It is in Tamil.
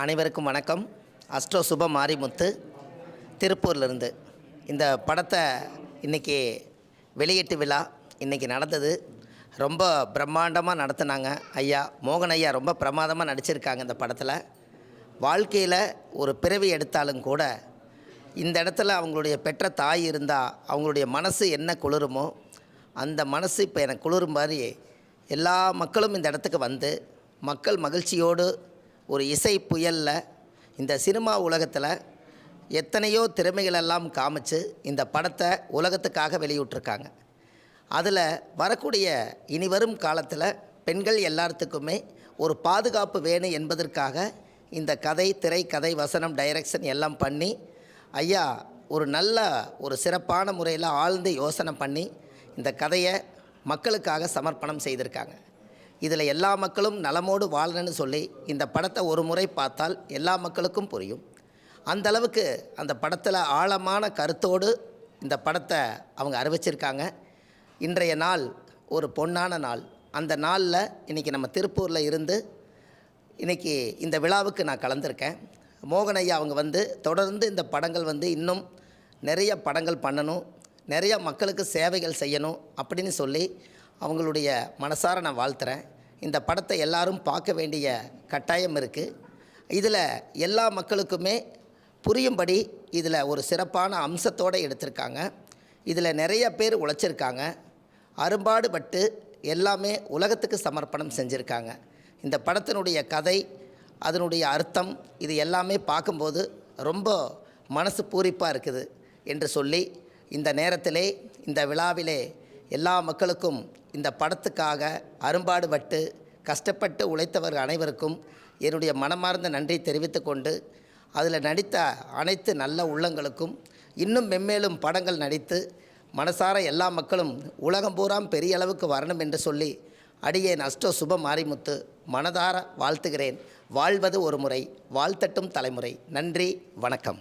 அனைவருக்கும் வணக்கம். அஸ்ட்ரோ சுப மாரிமுத்து திருப்பூர்லேருந்து. இந்த படத்தை இன்றைக்கி வெளியீட்டு விழா இன்றைக்கி நடந்தது. ரொம்ப பிரம்மாண்டமாக நடத்துனாங்க. ஐயா மோகன் ஐயா ரொம்ப பிரமாதமாக நடிச்சிருக்காங்க. இந்த படத்தில் வாழ்க்கையில் ஒரு பிறவி எடுத்தாலும் கூட இந்த இடத்துல அவங்களுடைய பெற்ற தாய் இருந்தால் அவங்களுடைய மனசு என்ன குளிருமோ அந்த மனசு இப்போ எனக்கு குளிரும் மாதிரி எல்லா மக்களும் இந்த இடத்துக்கு வந்து மக்கள் மகிழ்ச்சியோடு ஒரு இசை புயலில் இந்த சினிமா உலகத்தில் எத்தனையோ திறமைகளெல்லாம் காமிச்சு இந்த படத்தை உலகத்துக்காக வெளியிட்டிருக்காங்க. அதில் வரக்கூடிய இனி வரும் காலத்தில் பெண்கள் எல்லாத்துக்குமே ஒரு பாதுகாப்பு வேணும் என்பதற்காக இந்த கதை, திரை, கதை, வசனம், டைரக்ஷன் எல்லாம் பண்ணி ஐயா ஒரு சிறப்பான முறையில் ஆழ்ந்து யோசனை பண்ணி இந்த கதையை மக்களுக்காக சமர்ப்பணம் செய்திருக்காங்க. இதில் எல்லா மக்களும் நலமோடு வாழணும்னு சொல்லி இந்த படத்தை ஒரு முறை பார்த்தால் எல்லா மக்களுக்கும் புரியும். அந்தளவுக்கு அந்த படத்தில் ஆழமான கருத்தோடு இந்த படத்தை அவங்க அறிவிச்சிருக்காங்க. இன்றைய நாள் ஒரு பொன்னான நாள். அந்த நாளில் இன்றைக்கி நம்ம திருப்பூரில் இருந்து இன்றைக்கி இந்த விழாவுக்கு நான் கலந்துருக்கேன். மோகன் ஐயா அவங்க தொடர்ந்து இந்த படங்கள் இன்னும் நிறைய படங்கள் பண்ணணும், நிறைய மக்களுக்கு சேவைகள் செய்யணும் அப்படின்னு சொல்லி அவங்களுடைய மனசார நான் வாழ்த்துறேன். இந்த படத்தை எல்லாரும் பார்க்க வேண்டிய கட்டாயம் இருக்குது. இதில் எல்லா மக்களுக்குமே புரியும்படி இதில் ஒரு சிறப்பான அம்சத்தோடு எடுத்திருக்காங்க. இதில் நிறைய பேர் உழைச்சிருக்காங்க. அரும்பாடுபட்டு எல்லாமே உலகத்துக்கு சமர்ப்பணம் செஞ்சுருக்காங்க. இந்த படத்தினுடைய கதை, அதனுடைய அர்த்தம், இது எல்லாமே பார்க்கும்போது ரொம்ப மனசு பூரிப்பாக இருக்குது என்று சொல்லி இந்த நேரத்திலே இந்த விழாவிலே எல்லா மக்களுக்கும் இந்த படத்துக்காக அரும்பாடுபட்டு கஷ்டப்பட்டு உழைத்தவர்கள் அனைவருக்கும் என்னுடைய மனமார்ந்த நன்றி தெரிவித்து கொண்டு அதில் நடித்த அனைத்து நல்ல உள்ளங்களுக்கும் இன்னும் மென்மேலும் படங்கள் நடித்து மனசார எல்லா மக்களும் உலகம் பூராம் பெரிய அளவுக்கு வரணும் என்று சொல்லி அடியேன் அஸ்ட்ரோ சுப மாரிமுத்து மனதார வாழ்த்துகிறேன். வாழ்வது ஒரு முறை, வாழ்த்தட்டும் தலைமுறை. நன்றி, வணக்கம்.